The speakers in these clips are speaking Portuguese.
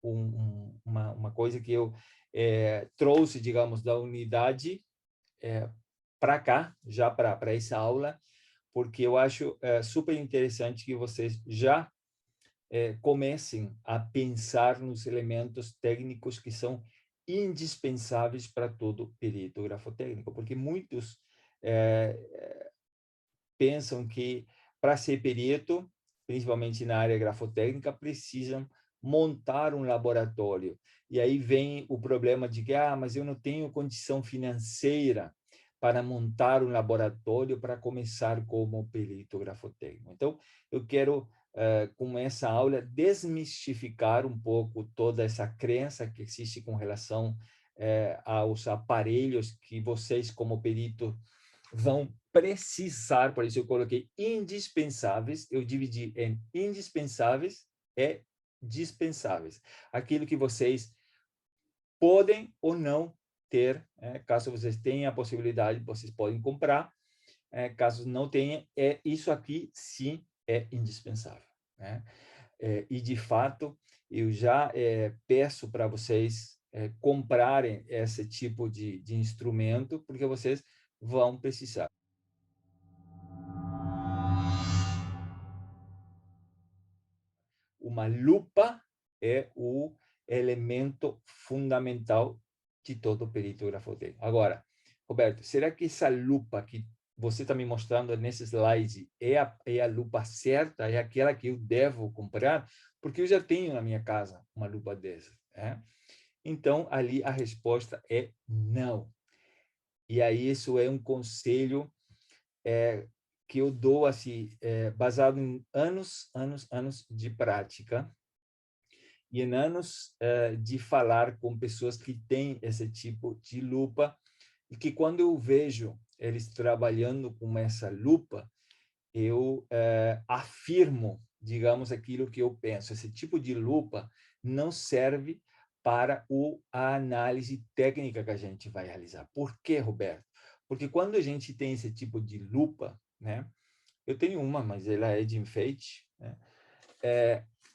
uma coisa que eu trouxe, digamos, da unidade para cá, já para essa aula, porque eu acho super interessante que vocês já comecem a pensar nos elementos técnicos que são indispensáveis para todo perito grafotécnico, porque muitos pensam que para ser perito, principalmente na área grafotécnica, precisam montar um laboratório. E aí vem o problema de que, mas eu não tenho condição financeira para montar um laboratório para começar como perito grafotécnico. Então, eu quero, com essa aula, desmistificar um pouco toda essa crença que existe com relação aos aparelhos que vocês, como perito, vão precisar, por isso eu coloquei indispensáveis, eu dividi em indispensáveis e dispensáveis. Aquilo que vocês podem ou não ter, caso vocês tenham a possibilidade, vocês podem comprar, caso não tenham, isso aqui sim é indispensável. Né? E, de fato, eu já peço para vocês comprarem esse tipo de instrumento, porque vocês vão precisar. Uma lupa é o elemento fundamental de todo perito grafotécnico. Agora, Roberto, será que essa lupa que você está me mostrando nesse slide é a lupa certa? É aquela que eu devo comprar? Porque eu já tenho na minha casa uma lupa dessa. Então, ali a resposta é não. E aí isso é um conselho que eu dou assim, baseado em anos de prática e em anos de falar com pessoas que têm esse tipo de lupa, e que quando eu vejo eles trabalhando com essa lupa, eu afirmo, digamos, aquilo que eu penso. Esse tipo de lupa não serve para a análise técnica que a gente vai realizar. Por quê, Roberto? Porque quando a gente tem esse tipo de lupa, né? Eu tenho uma, mas ela é de enfeite, né?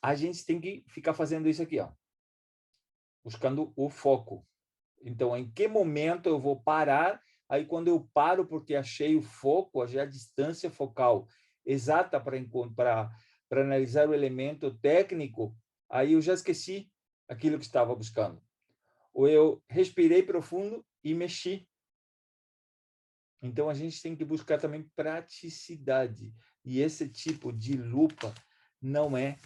A gente tem que ficar fazendo isso aqui, ó, buscando o foco. Então, em que momento eu vou parar? Aí, quando eu paro porque achei o foco, já a distância focal exata para analisar o elemento técnico, aí eu já esqueci aquilo que estava buscando. Ou eu respirei profundo e mexi. Então, a gente tem que buscar também praticidade. E esse tipo de lupa não é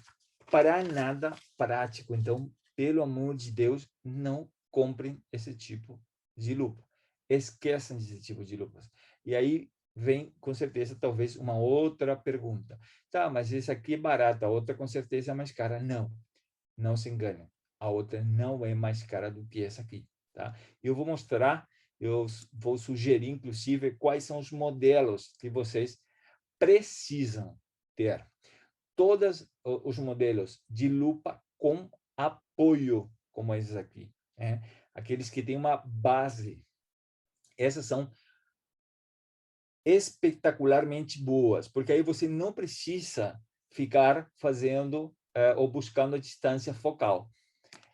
para nada prático. Então, pelo amor de Deus, não comprem esse tipo de lupa. Esqueçam desse tipo de lupas. E aí vem, com certeza, talvez uma outra pergunta. Tá, mas esse aqui é barato, a outra com certeza é mais cara. Não, não se enganem. A outra não é mais cara do que essa aqui. Tá? Eu vou mostrar, eu vou sugerir, inclusive, quais são os modelos que vocês precisam ter. Todos os modelos de lupa com apoio, como esses aqui. Aqueles que têm uma base. Essas são espetacularmente boas, porque aí você não precisa ficar fazendo ou buscando a distância focal.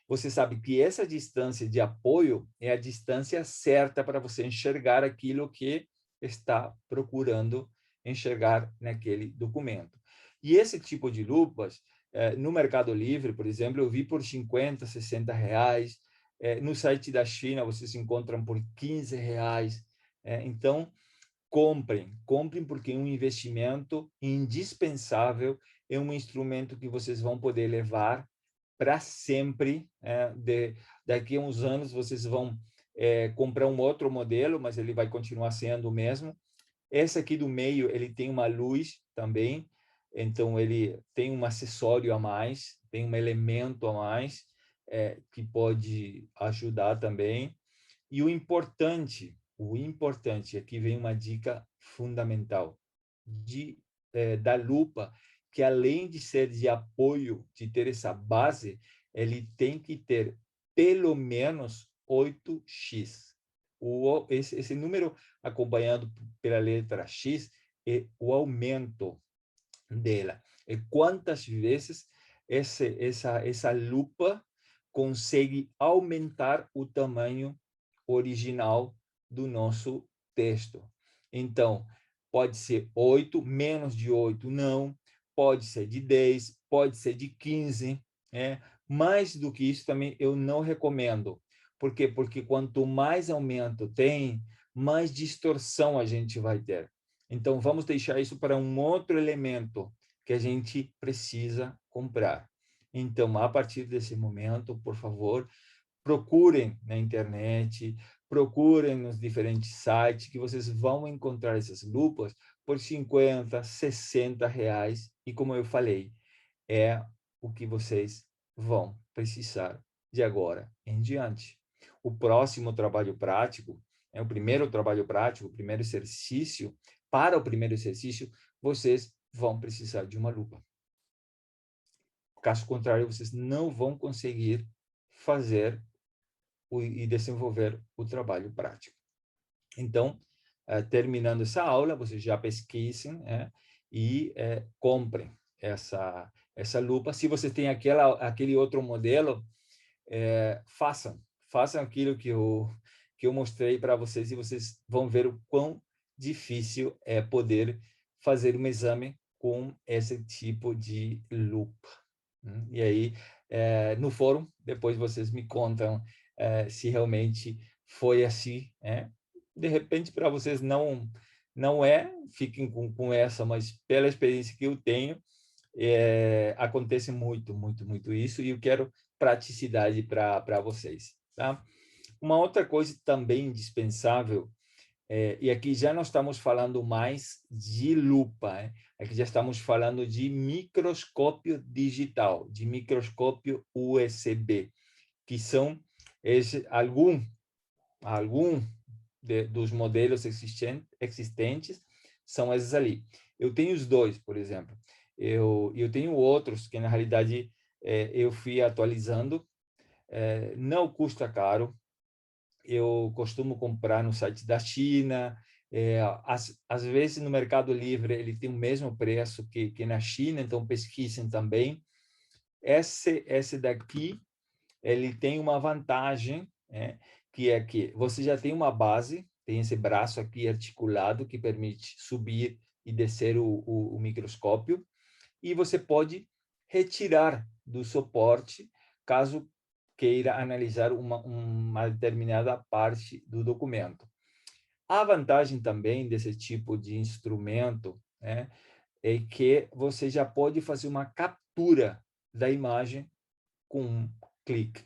Você sabe que essa distância de apoio é a distância certa para você enxergar aquilo que está procurando enxergar naquele documento. E esse tipo de lupas, no Mercado Livre, por exemplo, eu vi por 50, 60 reais. No site da China, vocês encontram por 15 reais. Então, comprem porque é um investimento indispensável, é um instrumento que vocês vão poder levar para sempre. Daqui a uns anos vocês vão comprar um outro modelo, mas ele vai continuar sendo o mesmo. Esse aqui do meio, ele tem uma luz também, então ele tem um acessório a mais, tem um elemento a mais que pode ajudar também. E o importante, aqui vem uma dica fundamental da lupa, que além de ser de apoio, de ter essa base, ele tem que ter pelo menos 8x. Esse número acompanhado pela letra X é o aumento dela. E quantas vezes essa lupa consegue aumentar o tamanho original do nosso texto. Então, pode ser 8, menos de 8 não, pode ser de 10, pode ser de 15, né? Mais do que isso também eu não recomendo. Por quê? Porque quanto mais aumento tem, mais distorção a gente vai ter. Então, vamos deixar isso para um outro elemento que a gente precisa comprar. Então, a partir desse momento, por favor, procurem na internet, procurem nos diferentes sites que vocês vão encontrar essas lupas por 50, 60 reais. E como eu falei, é o que vocês vão precisar de agora em diante. O próximo trabalho prático, o primeiro trabalho prático, o primeiro exercício, para o primeiro exercício, vocês vão precisar de uma lupa. Caso contrário, vocês não vão conseguir fazer e desenvolver o trabalho prático. Então, terminando essa aula, vocês já pesquisem e comprem essa lupa. Se você tem aquele outro modelo, façam aquilo que eu mostrei para vocês e vocês vão ver o quão difícil é poder fazer um exame com esse tipo de lupa. E aí, no fórum, depois vocês me contam se realmente foi assim. De repente, para vocês não fiquem com essa, mas pela experiência que eu tenho, acontece muito isso, e eu quero praticidade para vocês. Tá? Uma outra coisa também indispensável, e aqui já não estamos falando mais de lupa, aqui já estamos falando de microscópio digital, de microscópio USB, que são algum dos modelos existentes, são esses ali. Eu tenho os dois, por exemplo. Eu tenho outros que, na realidade, eu fui atualizando. Não custa caro. Eu costumo comprar no site da China. Às vezes, no Mercado Livre, ele tem o mesmo preço que na China, então pesquisem também. Esse daqui, ele tem uma vantagem, que é que você já tem uma base, tem esse braço aqui articulado que permite subir e descer o microscópio, e você pode retirar do suporte caso queira analisar uma determinada parte do documento. A vantagem também desse tipo de instrumento é que você já pode fazer uma captura da imagem com um clique.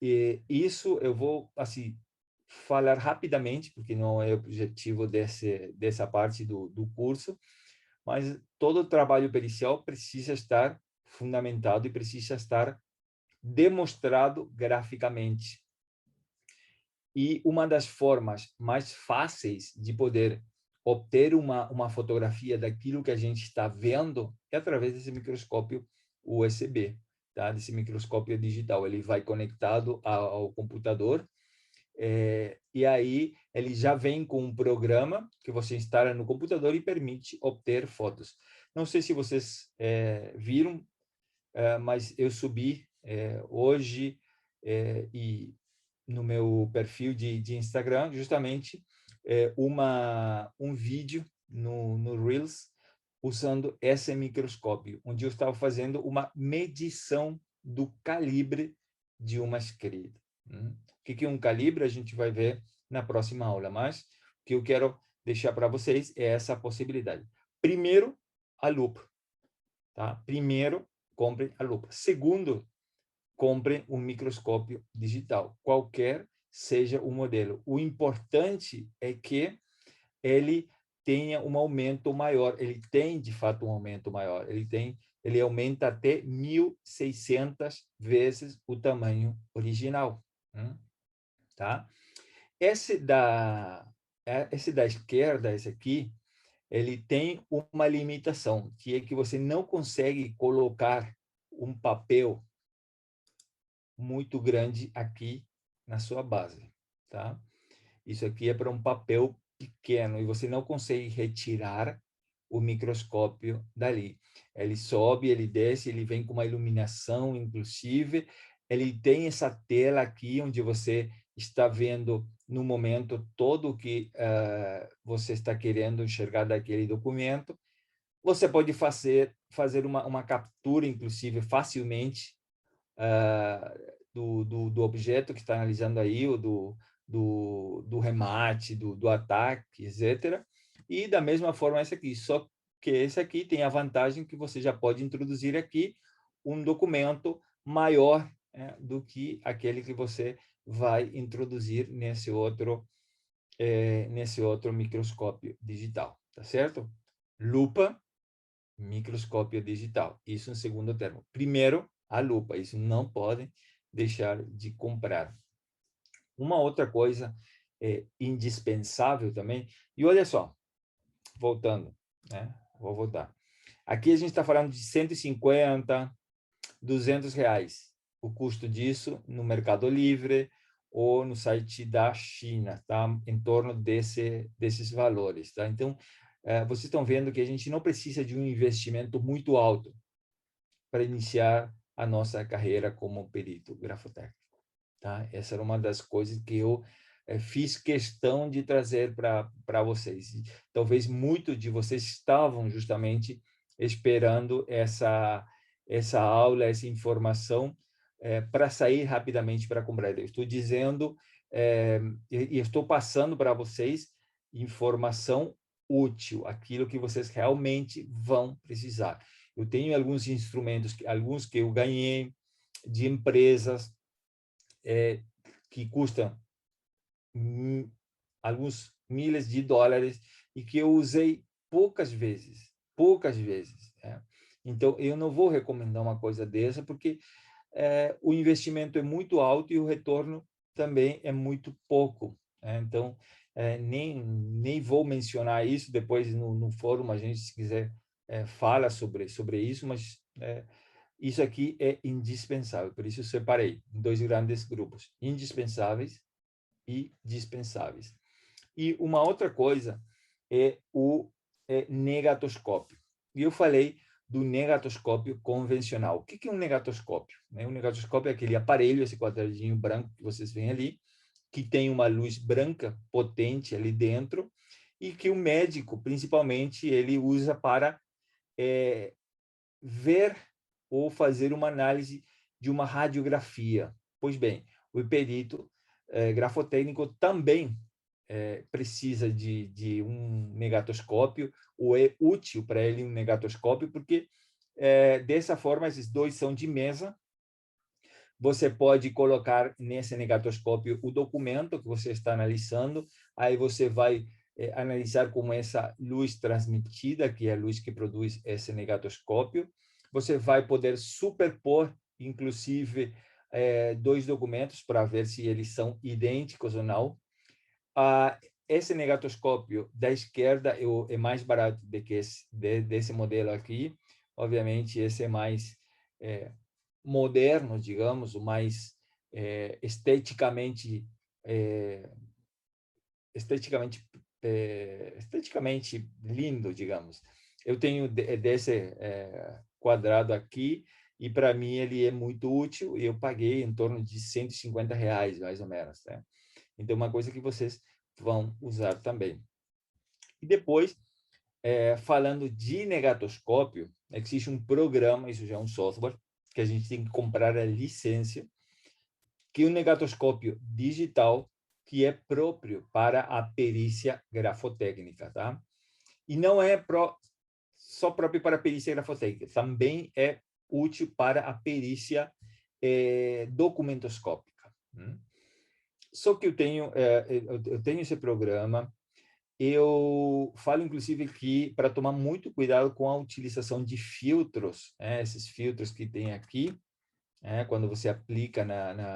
E isso eu vou assim falar rapidamente, porque não é o objetivo dessa parte do curso, mas todo o trabalho pericial precisa estar fundamentado e precisa estar demonstrado graficamente. E uma das formas mais fáceis de poder obter uma fotografia daquilo que a gente está vendo é através desse microscópio USB, tá? Desse microscópio digital. Ele vai conectado ao computador, e aí ele já vem com um programa que você instala no computador e permite obter fotos. Não sei se vocês viram, mas eu subi hoje e no meu perfil de Instagram justamente um vídeo no Reels usando esse microscópio, onde eu estava fazendo uma medição do calibre de uma escrita. O que é um calibre? A gente vai ver na próxima aula, mas o que eu quero deixar para vocês é essa possibilidade. Primeiro, a lupa. Tá? Primeiro, compre a lupa. Segundo, compre um microscópio digital, qualquer seja o modelo. O importante é que ele tenha um aumento maior. Ele tem, de fato, um aumento maior. Ele aumenta até 1.600 vezes o tamanho original. Tá? Esse da esquerda, esse aqui, ele tem uma limitação, que é que você não consegue colocar um papel muito grande aqui na sua base, tá? Isso aqui é para um papel pequeno e você não consegue retirar o microscópio dali. Ele sobe, ele desce, ele vem com uma iluminação, inclusive, ele tem essa tela aqui, onde você está vendo, no momento, todo o que você está querendo enxergar daquele documento. Você pode fazer uma captura, inclusive, facilmente, do objeto que está analisando aí, ou do remate, do ataque, etc. E, da mesma forma, esse aqui. Só que esse aqui tem a vantagem que você já pode introduzir aqui um documento maior do que aquele que você vai introduzir nesse outro microscópio digital, tá certo? Lupa, microscópio digital. Isso em segundo termo. Primeiro, a lupa. Isso não podem deixar de comprar. Uma outra coisa indispensável também. E olha só, voltando, né? Vou voltar. Aqui a gente está falando de 150, R$ 200 o custo disso no Mercado Livre ou no site da China, tá? Em torno desses valores, tá? Então, vocês estão vendo que a gente não precisa de um investimento muito alto para iniciar a nossa carreira como perito grafotécnico, tá? Essa era uma das coisas que eu fiz questão de trazer para vocês. E talvez muitos de vocês estavam justamente esperando essa aula, essa informação para sair rapidamente para comprar. Eu estou dizendo e estou passando para vocês informação útil, aquilo que vocês realmente vão precisar. Eu tenho alguns instrumentos, alguns que eu ganhei de empresas que custam alguns milhares de dólares e que eu usei poucas vezes. Então, eu não vou recomendar uma coisa dessa, porque o investimento é muito alto e o retorno também é muito pouco. Então, nem vou mencionar isso, depois no fórum a gente, se quiser, fala sobre isso, mas isso aqui é indispensável, por isso eu separei em dois grandes grupos, indispensáveis e dispensáveis. E uma outra coisa é o negatoscópio. E eu falei do negatoscópio convencional. O que é um negatoscópio? Um negatoscópio é aquele aparelho, esse quadradinho branco que vocês veem ali, que tem uma luz branca potente ali dentro e que o médico, principalmente, ele usa para ver ou fazer uma análise de uma radiografia. Pois bem, o perito grafotécnico também precisa de um negatoscópio, ou é útil para ele um negatoscópio, porque dessa forma, esses dois são de mesa, você pode colocar nesse negatoscópio o documento que você está analisando, aí você vai analisar com essa luz transmitida, que é a luz que produz esse negatoscópio. Você vai poder superpor, inclusive, dois documentos para ver se eles são idênticos ou não. Esse negatoscópio da esquerda é mais barato do que desse modelo aqui. Obviamente, esse é mais moderno, digamos, o mais esteticamente lindo, digamos. Eu tenho desse quadrado aqui e para mim ele é muito útil e eu paguei em torno de R$ 150, mais ou menos, né? Então, uma coisa que vocês vão usar também. E depois, falando de negatoscópio, existe um programa, isso já é um software, que a gente tem que comprar a licença, que é um negatoscópio digital que é próprio para a perícia grafotécnica, tá? E não é só próprio para a perícia grafotécnica, também é útil para a perícia documentoscópica. Só que eu tenho esse programa. Eu falo, inclusive, que para tomar muito cuidado com a utilização de filtros, esses filtros que tem aqui, quando você aplica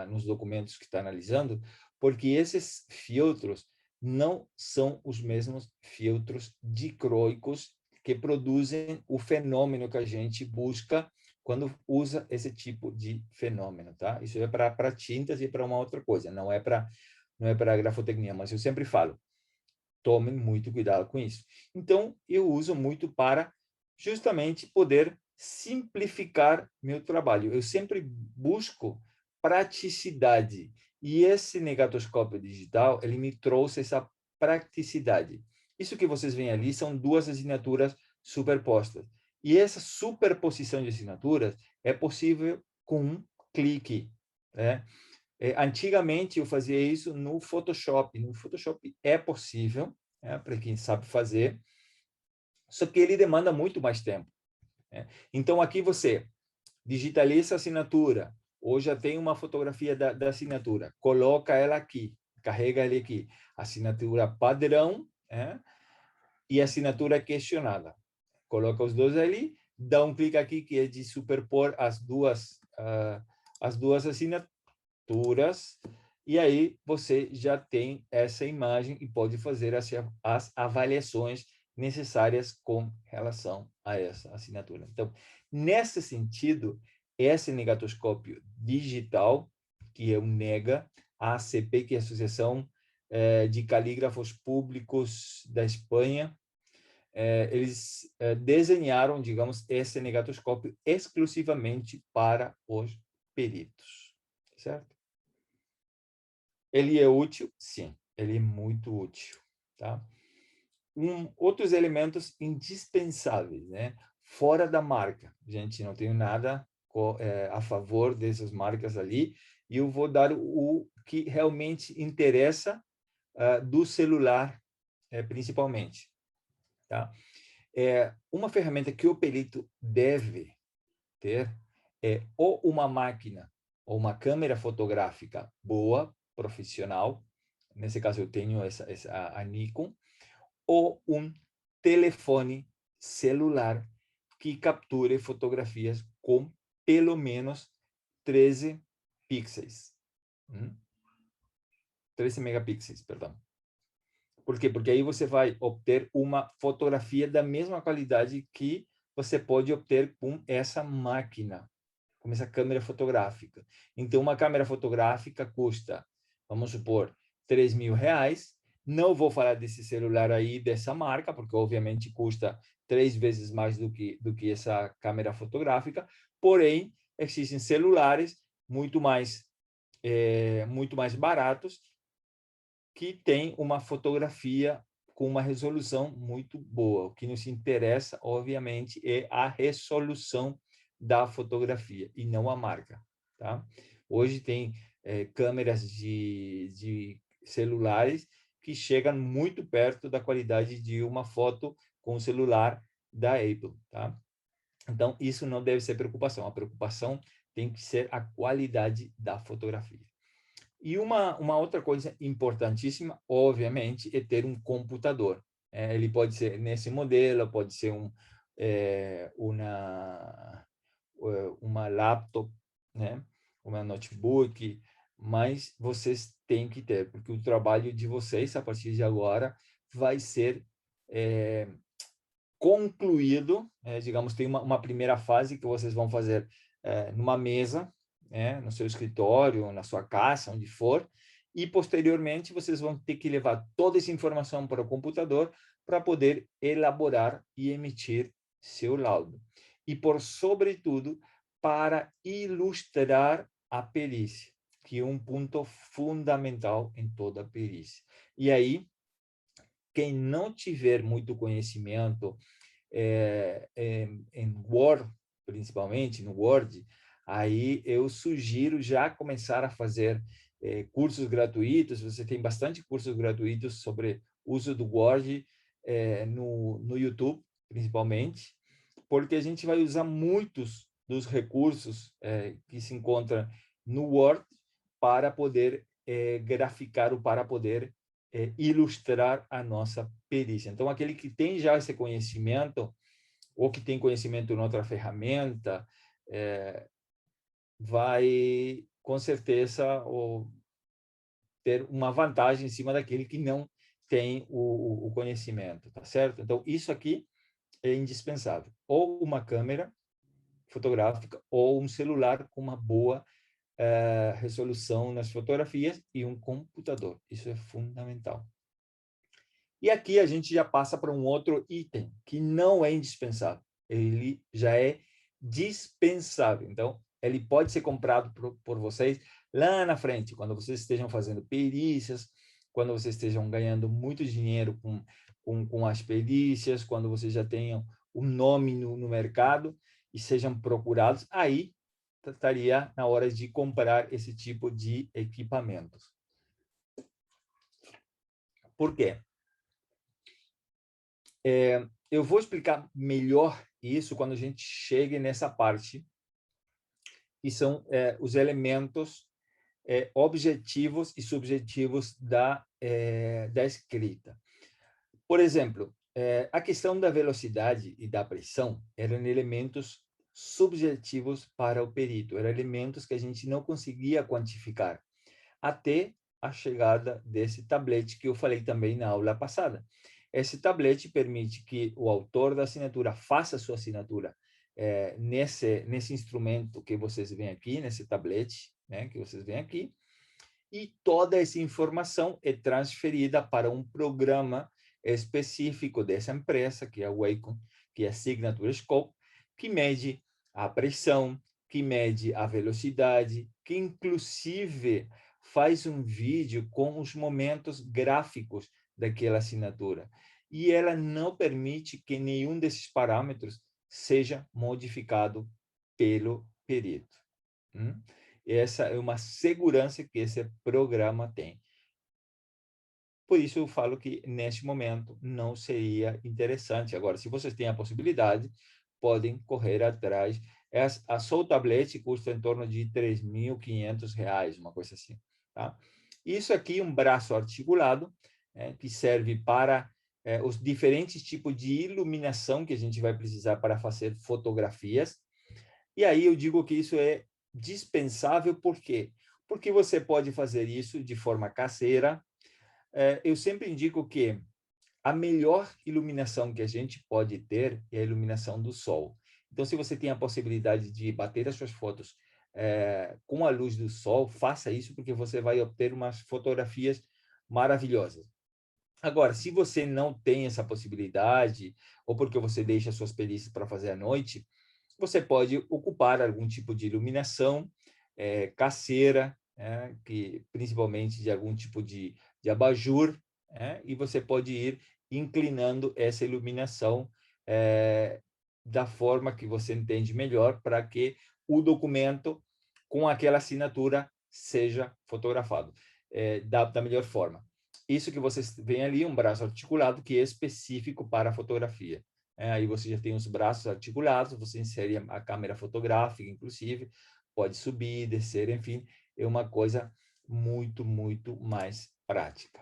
nos documentos que está analisando, porque esses filtros não são os mesmos filtros dicróicos que produzem o fenômeno que a gente busca quando usa esse tipo de fenômeno, tá? Isso é para tintas e para uma outra coisa, não é para grafotecnia, mas eu sempre falo, tomem muito cuidado com isso. Então, eu uso muito para justamente poder simplificar meu trabalho. Eu sempre busco praticidade. E esse negatoscópio digital, ele me trouxe essa praticidade. Isso que vocês veem ali são duas assinaturas superpostas. E essa superposição de assinaturas é possível com um clique, né? Antigamente, eu fazia isso no Photoshop. No Photoshop é possível, né, para quem sabe fazer, só que ele demanda muito mais tempo, né? Então, aqui você digitaliza a assinatura, ou já tem uma fotografia da assinatura, coloca ela aqui, carrega ele aqui. Assinatura padrão, né, e assinatura questionada. Coloca os dois ali, dá um clique aqui, que é de superpor as duas assinaturas, e aí você já tem essa imagem e pode fazer as avaliações necessárias com relação a essa assinatura. Então, nesse sentido, esse negatoscópio digital, que é o NEGA, a ACP, que é a Associação de Calígrafos Públicos da Espanha, eles desenharam, digamos, esse negatoscópio exclusivamente para os peritos, certo? Ele é útil? Sim, ele é muito útil, tá? Outros elementos indispensáveis, né? Fora da marca. Gente, não tenho nada a favor dessas marcas ali, e eu vou dar o que realmente interessa do celular, principalmente, tá? Uma ferramenta que o perito deve ter ou uma máquina ou uma câmera fotográfica boa, profissional, nesse caso eu tenho a Nikon, ou um telefone celular que capture fotografias com pelo menos 13 pixels. 13 megapixels, perdão. Por quê? Porque aí você vai obter uma fotografia da mesma qualidade que você pode obter com essa máquina, com essa câmera fotográfica. Então, uma câmera fotográfica custa, vamos supor, R$ 3.000. Não vou falar desse celular aí, dessa marca, porque obviamente custa 3 vezes mais do que essa câmera fotográfica. Porém, existem celulares muito mais baratos que têm uma fotografia com uma resolução muito boa. O que nos interessa, obviamente, é a resolução da fotografia e não a marca, tá? Hoje tem câmeras de celulares que chegam muito perto da qualidade de uma foto com o celular da Apple, tá? Então, isso não deve ser preocupação. A preocupação tem que ser a qualidade da fotografia. E uma outra coisa importantíssima, obviamente, é ter um computador. Ele pode ser nesse modelo, pode ser uma laptop, né? Uma notebook, mas vocês têm que ter, porque o trabalho de vocês, a partir de agora, vai ser concluído, digamos, tem uma primeira fase que vocês vão fazer numa mesa, no seu escritório, na sua casa, onde for, e posteriormente vocês vão ter que levar toda essa informação para o computador para poder elaborar e emitir seu laudo. E, por sobretudo, para ilustrar a perícia, que é um ponto fundamental em toda a perícia. E aí, quem não tiver muito conhecimento em Word, principalmente no Word, aí eu sugiro já começar a fazer cursos gratuitos. Você tem bastante cursos gratuitos sobre uso do Word no YouTube, principalmente, porque a gente vai usar muitos dos recursos que se encontram no Word para poder graficar ou para poder ilustrar a nossa perícia. Então, aquele que tem já esse conhecimento, ou que tem conhecimento em outra ferramenta, vai, com certeza, ter uma vantagem em cima daquele que não tem o conhecimento, tá certo? Então, isso aqui é indispensável. Ou uma câmera fotográfica, ou um celular com uma boa resolução nas fotografias e um computador. Isso é fundamental. E aqui a gente já passa para um outro item que não é indispensável. Ele já é dispensável. Então, ele pode ser comprado por vocês lá na frente, quando vocês estejam fazendo perícias, quando vocês estejam ganhando muito dinheiro com as perícias, quando vocês já tenham um nome no mercado e sejam procurados, aí estaria na hora de comprar esse tipo de equipamentos. Por quê? Eu vou explicar melhor isso quando a gente chegue nessa parte, que são os elementos objetivos e subjetivos da escrita. Por exemplo, a questão da velocidade e da pressão eram elementos subjetivos para o perito, eram elementos que a gente não conseguia quantificar, até a chegada desse tablete que eu falei também na aula passada. Esse tablete permite que o autor da assinatura faça a sua assinatura nesse instrumento que vocês veem aqui, nesse tablete, né, que vocês veem aqui, e toda essa informação é transferida para um programa específico dessa empresa, que é a Wacom, que é a Signature Scope, que mede a pressão, que mede a velocidade, que inclusive faz um vídeo com os momentos gráficos daquela assinatura. E ela não permite que nenhum desses parâmetros seja modificado pelo perito. Essa é uma segurança que esse programa tem. Por isso eu falo que, neste momento, não seria interessante. Agora, se vocês têm a possibilidade, podem correr atrás. Só o tablete custa em torno de R$ 3.500, uma coisa assim. Tá? Isso aqui é um braço articulado, que serve para os diferentes tipos de iluminação que a gente vai precisar para fazer fotografias. E aí eu digo que isso é dispensável, por quê? Porque você pode fazer isso de forma caseira. Eu sempre indico que a melhor iluminação que a gente pode ter é a iluminação do sol. Então, se você tem a possibilidade de bater as suas fotos com a luz do sol, faça isso, porque você vai obter umas fotografias maravilhosas. Agora, se você não tem essa possibilidade, ou porque você deixa suas perícias para fazer à noite, você pode ocupar algum tipo de iluminação caseira, que principalmente de algum tipo de abajur, e você pode ir inclinando essa iluminação da forma que você entende melhor para que o documento com aquela assinatura seja fotografado da melhor forma. Isso que vocês veem ali, um braço articulado que é específico para a fotografia. Aí você já tem os braços articulados, você insere a câmera fotográfica, inclusive, pode subir, descer, enfim, é uma coisa muito, muito mais prática.